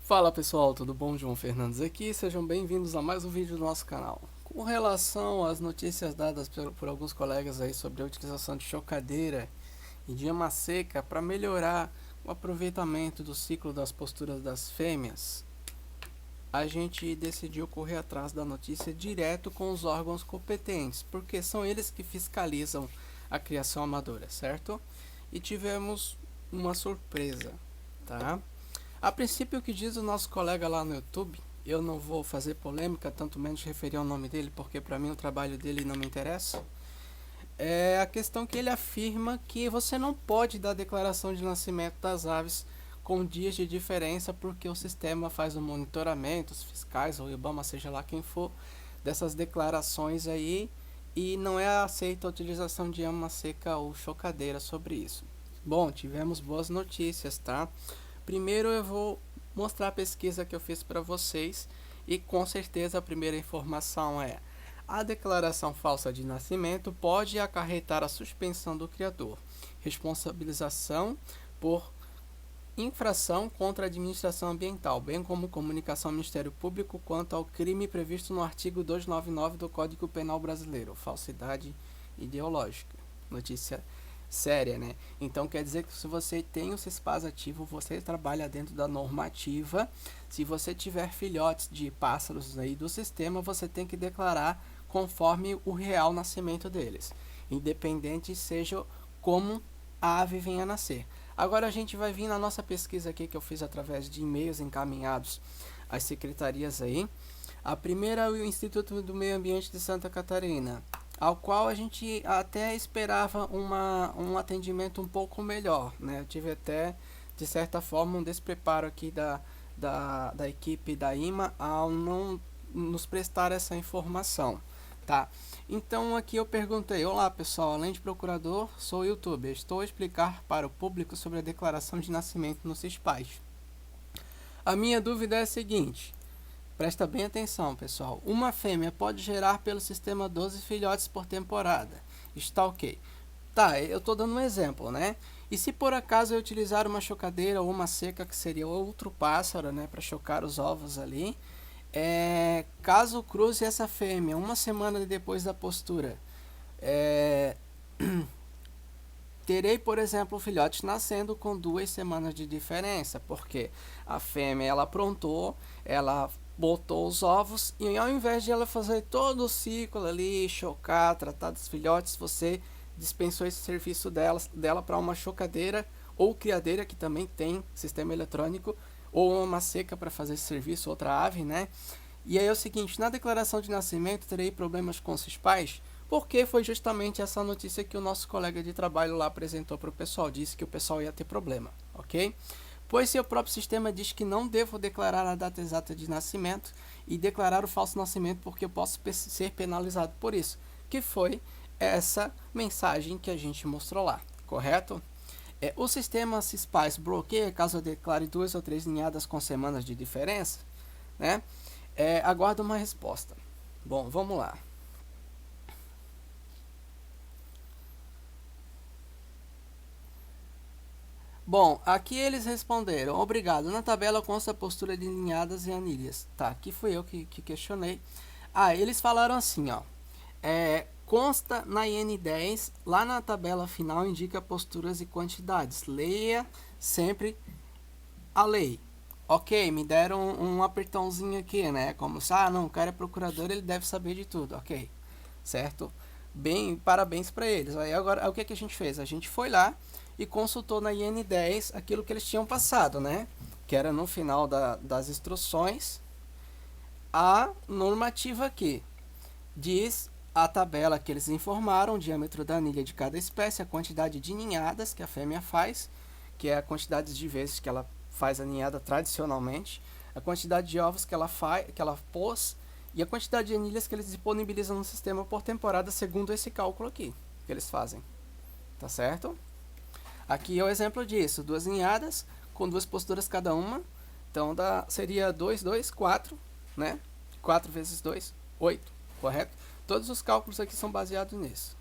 Fala pessoal, tudo bom? João Fernandes aqui, sejam bem-vindos a mais um vídeo do nosso canal. Com relação às notícias dadas por alguns colegas aí sobre a utilização de chocadeira e de ama seca para melhorar o aproveitamento do ciclo das posturas das fêmeas, a gente decidiu correr atrás da notícia direto com os órgãos competentes, porque são eles que fiscalizam a criação amadora, certo? E tivemos uma surpresa, tá? A princípio, o que diz o nosso colega lá no YouTube, eu não vou fazer polêmica, tanto menos referir ao nome dele, porque para mim o trabalho dele não me interessa. É a questão que ele afirma que você não pode dar declaração de nascimento das aves com dias de diferença, porque o sistema faz o monitoramento, os fiscais, ou o IBAMA, seja lá quem for, dessas declarações aí, e não é aceita a utilização de ama seca ou chocadeira sobre isso. Bom, tivemos boas notícias, tá? Primeiro eu vou mostrar a pesquisa que eu fiz para vocês e com certeza a primeira informação é: a declaração falsa de nascimento pode acarretar a suspensão do criador, responsabilização por infração contra a administração ambiental, bem como comunicação ao Ministério Público quanto ao crime previsto no artigo 299 do Código Penal Brasileiro, falsidade ideológica. Notícia séria, né? Então quer dizer que se você tem o CISPAS ativo, você trabalha dentro da normativa. Se você tiver filhotes de pássaros aí do sistema, você tem que declarar conforme o real nascimento deles, independente seja como a ave venha a nascer. Agora a gente vai vir na nossa pesquisa aqui que eu fiz através de e-mails encaminhados às secretarias aí. A primeira é o Instituto do Meio Ambiente de Santa Catarina, ao qual a gente até esperava um atendimento um pouco melhor, né? Eu tive até, de certa forma, um despreparo aqui da equipe da IMA ao não nos prestar essa informação, tá? Então aqui eu perguntei: olá pessoal, além de procurador, sou youtuber, estou a explicar para o público sobre a declaração de nascimento no CISPAS. A minha dúvida é a seguinte: presta bem atenção, pessoal. Uma fêmea pode gerar pelo sistema 12 filhotes por temporada. Está ok. Tá, eu estou dando um exemplo, né? E se por acaso eu utilizar uma chocadeira ou uma seca, que seria outro pássaro, né, para chocar os ovos ali, caso cruze essa fêmea uma semana depois da postura, terei, por exemplo, filhotes nascendo com 2 semanas de diferença, porque a fêmea ela aprontou, ela botou os ovos e ao invés de ela fazer todo o ciclo ali, chocar, tratar dos filhotes, você dispensou esse serviço dela para uma chocadeira ou criadeira que também tem sistema eletrônico, ou uma seca para fazer esse serviço, outra ave, né? E aí é o seguinte: na declaração de nascimento terei problemas com os pais, porque foi justamente essa notícia que o nosso colega de trabalho lá apresentou para o pessoal, disse que o pessoal ia ter problema, ok? Pois seu próprio sistema diz que não devo declarar a data exata de nascimento e declarar o falso nascimento porque eu posso ser penalizado por isso, que foi essa mensagem que a gente mostrou lá, correto? O sistema CISPAS bloqueia caso eu declare 2 ou 3 ninhadas com semanas de diferença, né? Aguardo uma resposta. Bom, vamos lá. Bom, aqui eles responderam: obrigado, na tabela consta a postura de ninhadas e anilhas. Tá, aqui fui eu que questionei. Eles falaram assim, ó. Consta na IN10, lá na tabela final indica posturas e quantidades. Leia sempre a lei. Ok, me deram um apertãozinho aqui, né? Como se, não, o cara é procurador, ele deve saber de tudo. Ok, certo? Bem, parabéns para eles. Aí agora, o que a gente fez? A gente foi lá e consultou na IN10 aquilo que eles tinham passado, né? Que era no final das instruções a normativa aqui. Diz a tabela que eles informaram: o diâmetro da anilha de cada espécie, a quantidade de ninhadas que a fêmea faz, que é a quantidade de vezes que ela faz a ninhada tradicionalmente, a quantidade de ovos que ela pôs e a quantidade de anilhas que eles disponibilizam no sistema por temporada, segundo esse cálculo aqui que eles fazem. Tá certo? Aqui é o exemplo disso: 2 ninhadas com 2 posturas cada uma, então seria 2, 2, 4, né? 4 vezes 2, 8, correto? Todos os cálculos aqui são baseados nisso.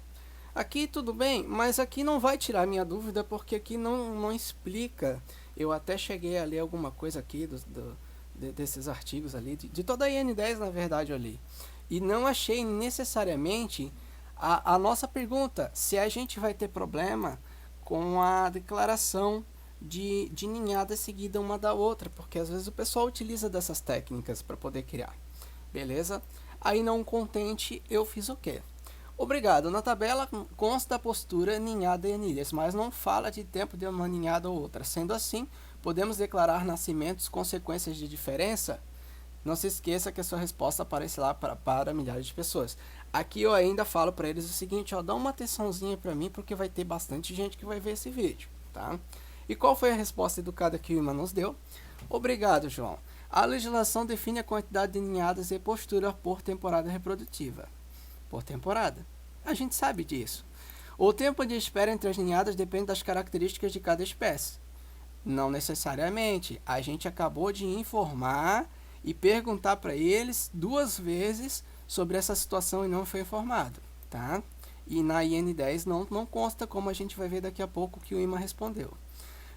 Aqui tudo bem, mas aqui não vai tirar minha dúvida, porque aqui não explica. Eu até cheguei a ler alguma coisa aqui desses artigos ali, de toda a IN10 na verdade eu li. E não achei necessariamente a nossa pergunta, se a gente vai ter problema com a declaração de ninhada seguida uma da outra, porque às vezes o pessoal utiliza dessas técnicas para poder criar. Beleza? Aí não contente, eu fiz o quê? Obrigado. Na tabela consta a postura ninhada e anilhas, mas não fala de tempo de uma ninhada ou outra. Sendo assim, podemos declarar nascimentos consequências de diferença? Não se esqueça que a sua resposta aparece lá para milhares de pessoas. Aqui eu ainda falo para eles o seguinte, ó, dá uma atençãozinha para mim, porque vai ter bastante gente que vai ver esse vídeo, tá? E qual foi a resposta educada que o imã nos deu? Obrigado, João. A legislação define a quantidade de ninhadas e postura por temporada reprodutiva. Por temporada. A gente sabe disso. O tempo de espera entre as ninhadas depende das características de cada espécie. Não necessariamente. A gente acabou de informar e perguntar para eles 2 vezes sobre essa situação e não foi informado, tá? E na IN10 não consta, como a gente vai ver daqui a pouco que o imã respondeu.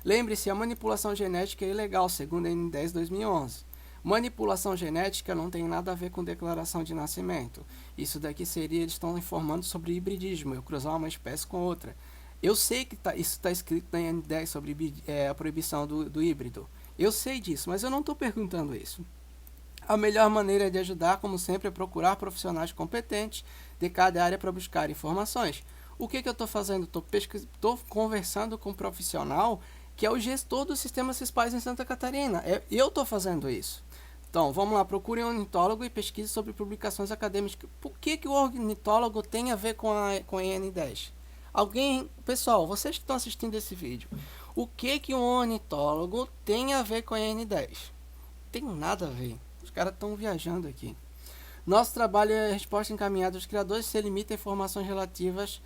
Lembre-se, a manipulação genética é ilegal, segundo a IN10 2011. Manipulação genética não tem nada a ver com declaração de nascimento. Isso daqui seria, eles estão informando sobre hibridismo, eu cruzar uma espécie com outra. Eu sei que isso está escrito na IN10 sobre a proibição do híbrido. Eu sei disso, mas eu não estou perguntando isso. A melhor maneira de ajudar, como sempre, é procurar profissionais competentes de cada área para buscar informações. O que eu estou fazendo? Estou conversando com um profissional que é o gestor do sistema CISPAS em Santa Catarina. Eu estou fazendo isso. Então, vamos lá, procure um ornitólogo e pesquise sobre publicações acadêmicas. Por que o ornitólogo tem a ver com a IN10? Pessoal, vocês que estão assistindo esse vídeo, o que um ornitólogo tem a ver com a IN10? Tem nada a ver. Os caras estão viajando aqui. Nosso trabalho é a resposta encaminhada aos criadores, se limita a informações relativas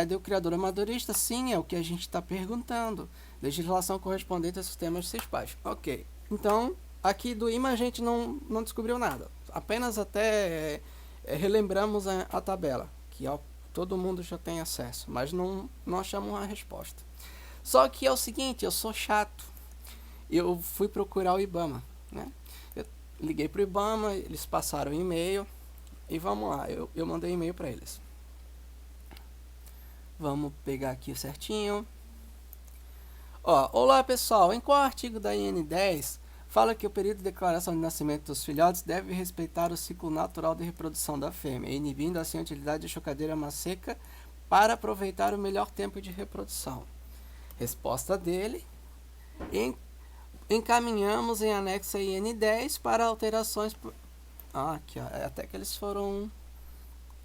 do criador amadorista. Sim, é o que a gente está perguntando. Legislação correspondente a sistemas CISPAS. Ok. Então, aqui do IMA a gente não descobriu nada. Apenas até relembramos a tabela, que todo mundo já tem acesso, mas não achamos uma resposta. Só que é o seguinte, eu sou chato. Eu fui procurar o IBAMA, né? Eu liguei para o IBAMA, eles passaram o e-mail e vamos lá, eu mandei e-mail para eles. Vamos pegar aqui certinho. Olá pessoal, em qual artigo da IN10 fala que o período de declaração de nascimento dos filhotes deve respeitar o ciclo natural de reprodução da fêmea, inibindo assim a utilidade de chocadeira seca para aproveitar o melhor tempo de reprodução? Resposta dele: encaminhamos em anexo a IN10 para alterações. Aqui, ó, até que eles foram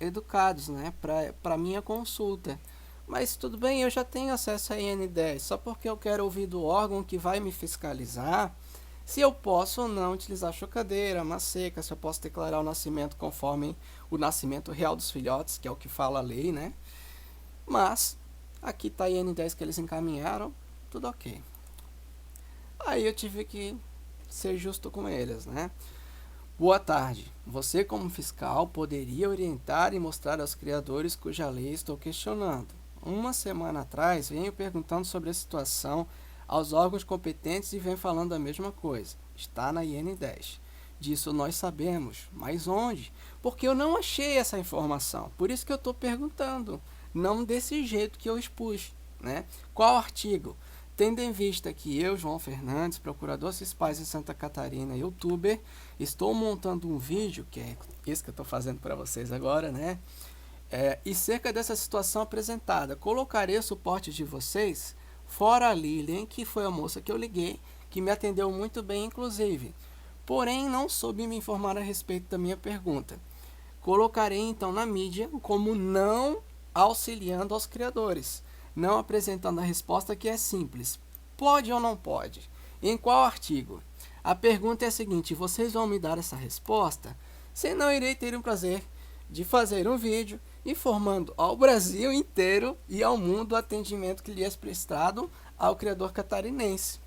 educados, né, para minha consulta. Mas tudo bem, eu já tenho acesso a IN10, só porque eu quero ouvir do órgão que vai me fiscalizar se eu posso ou não utilizar chocadeira, seca, se eu posso declarar o nascimento conforme o nascimento real dos filhotes, que é o que fala a lei, né? Mas, aqui está a IN10 que eles encaminharam, tudo ok. Aí eu tive que ser justo com eles, né? Boa tarde. Você, como fiscal, poderia orientar e mostrar aos criadores cuja lei estou questionando. Uma semana atrás, venho perguntando sobre a situação aos órgãos competentes e vem falando a mesma coisa. Está na IN10. Disso nós sabemos. Mas onde? Porque eu não achei essa informação. Por isso que eu estou perguntando. Não desse jeito que eu expus, né? Qual artigo? Tendo em vista que eu, João Fernandes, procurador CISPAS em Santa Catarina, youtuber, estou montando um vídeo, que é esse que eu estou fazendo para vocês agora, né? E cerca dessa situação apresentada, colocarei o suporte de vocês, fora a Lilian, que foi a moça que eu liguei, que me atendeu muito bem, inclusive. Porém, não soube me informar a respeito da minha pergunta. Colocarei, então, na mídia como não auxiliando aos criadores, não apresentando a resposta, que é simples. Pode ou não pode? Em qual artigo? A pergunta é a seguinte: vocês vão me dar essa resposta? Senão, irei ter o prazer de fazer um vídeo informando ao Brasil inteiro e ao mundo o atendimento que lhe é prestado ao criador catarinense.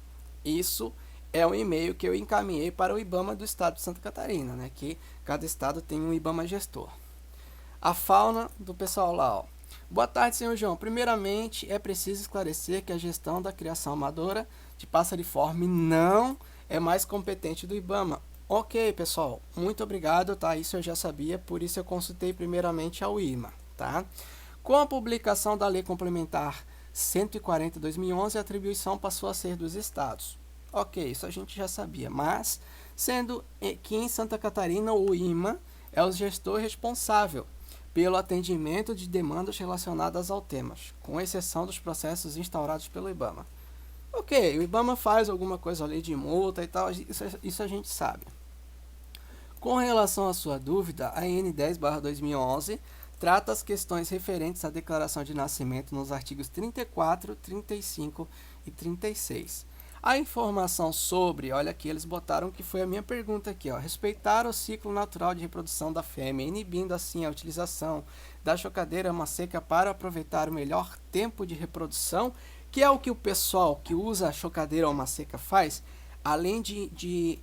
Isso é um e-mail que eu encaminhei para o IBAMA do estado de Santa Catarina, né? Que cada estado tem um IBAMA gestor. A fauna do pessoal lá, ó. Boa tarde, senhor João. Primeiramente, é preciso esclarecer que a gestão da criação amadora de passeriforme não é mais competente do IBAMA. Ok, pessoal, muito obrigado, tá? Isso eu já sabia, por isso eu consultei primeiramente ao IMA, tá? Com a publicação da Lei Complementar 140/2011, a atribuição passou a ser dos estados. Ok, isso a gente já sabia, mas sendo que em Santa Catarina o IMA é o gestor responsável pelo atendimento de demandas relacionadas ao tema, com exceção dos processos instaurados pelo IBAMA. Ok, o IBAMA faz alguma coisa ali de multa e tal, isso a gente sabe. Com relação à sua dúvida, a N 10/2011 trata as questões referentes à declaração de nascimento nos artigos 34, 35 e 36. A informação sobre, olha aqui, eles botaram que foi a minha pergunta aqui, ó, respeitar o ciclo natural de reprodução da fêmea, inibindo assim a utilização da chocadeira seca para aproveitar o melhor tempo de reprodução, que é o que o pessoal que usa a chocadeira seca faz, além de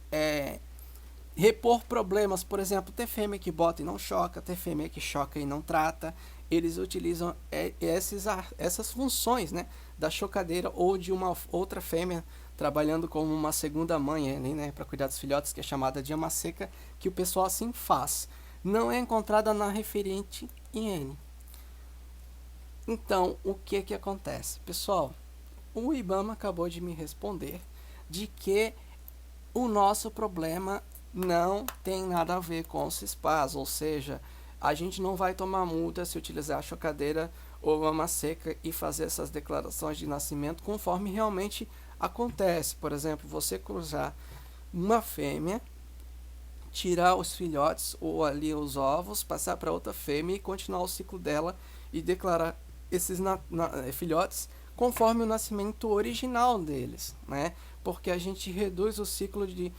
repor problemas, por exemplo, ter fêmea que bota e não choca, ter fêmea que choca e não trata, eles utilizam essas funções, né, da chocadeira ou de uma outra fêmea trabalhando como uma segunda mãe, né, para cuidar dos filhotes, que é chamada de ama seca, que o pessoal assim faz. Não é encontrada na referente IN. Então, o que acontece? Pessoal, o IBAMA acabou de me responder de que o nosso problema não tem nada a ver com o CISPAS, ou seja, a gente não vai tomar multa se utilizar a chocadeira ou ama seca e fazer essas declarações de nascimento conforme realmente acontece. Por exemplo, você cruzar uma fêmea, tirar os filhotes ou ali os ovos, passar para outra fêmea e continuar o ciclo dela e declarar esses filhotes conforme o nascimento original deles, né? Porque a gente reduz o ciclo de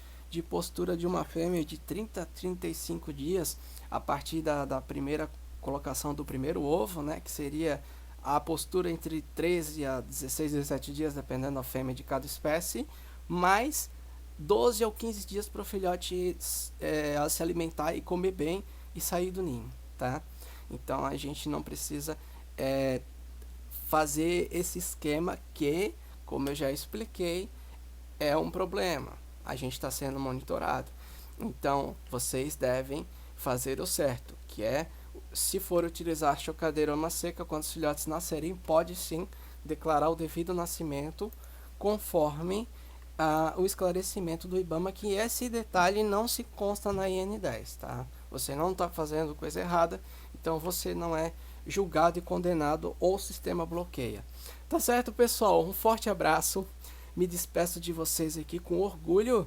postura de uma fêmea de 30 a 35 dias a partir da primeira colocação do primeiro ovo, né, que seria a postura entre 13 a 16, 17 dias, dependendo da fêmea de cada espécie, mais 12 ou 15 dias para o filhote se alimentar e comer bem e sair do ninho, tá? Então a gente não precisa fazer esse esquema que, como eu já expliquei, é um problema. A gente está sendo monitorado. Então, vocês devem fazer o certo, que é, se for utilizar chocadeira ou ama seca, quando os filhotes nascerem, pode sim declarar o devido nascimento, conforme o esclarecimento do IBAMA, que esse detalhe não se consta na IN10, tá? Você não está fazendo coisa errada, então você não é julgado e condenado ou o sistema bloqueia. Tá certo, pessoal? Um forte abraço. Me despeço de vocês aqui com orgulho.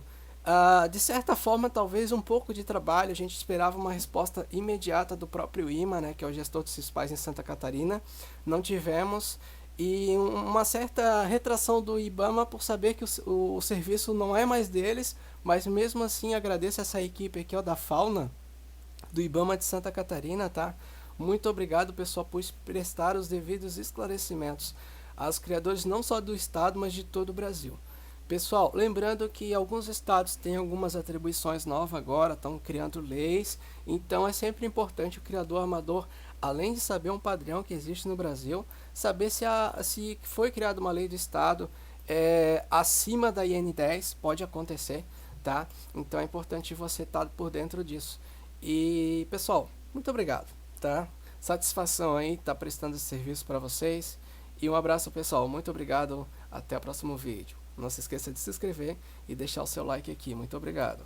De certa forma, talvez um pouco de trabalho. A gente esperava uma resposta imediata do próprio IMA, né, que é o gestor dos CISPAS em Santa Catarina. Não tivemos. E uma certa retração do IBAMA por saber que o serviço não é mais deles, mas mesmo assim agradeço essa equipe aqui, ó, da Fauna, do IBAMA de Santa Catarina, tá? Muito obrigado, pessoal, por prestar os devidos esclarecimentos aos criadores não só do estado, mas de todo o Brasil. Pessoal, lembrando que alguns estados têm algumas atribuições novas agora, estão criando leis, então é sempre importante o criador amador, além de saber um padrão que existe no Brasil, saber se foi criada uma lei do estado acima da IN10, pode acontecer, tá? Então é importante você estar por dentro disso. E, pessoal, muito obrigado, tá? Satisfação aí, tá prestando esse serviço para vocês. E um abraço, pessoal. Muito obrigado. Até o próximo vídeo. Não se esqueça de se inscrever e deixar o seu like aqui. Muito obrigado.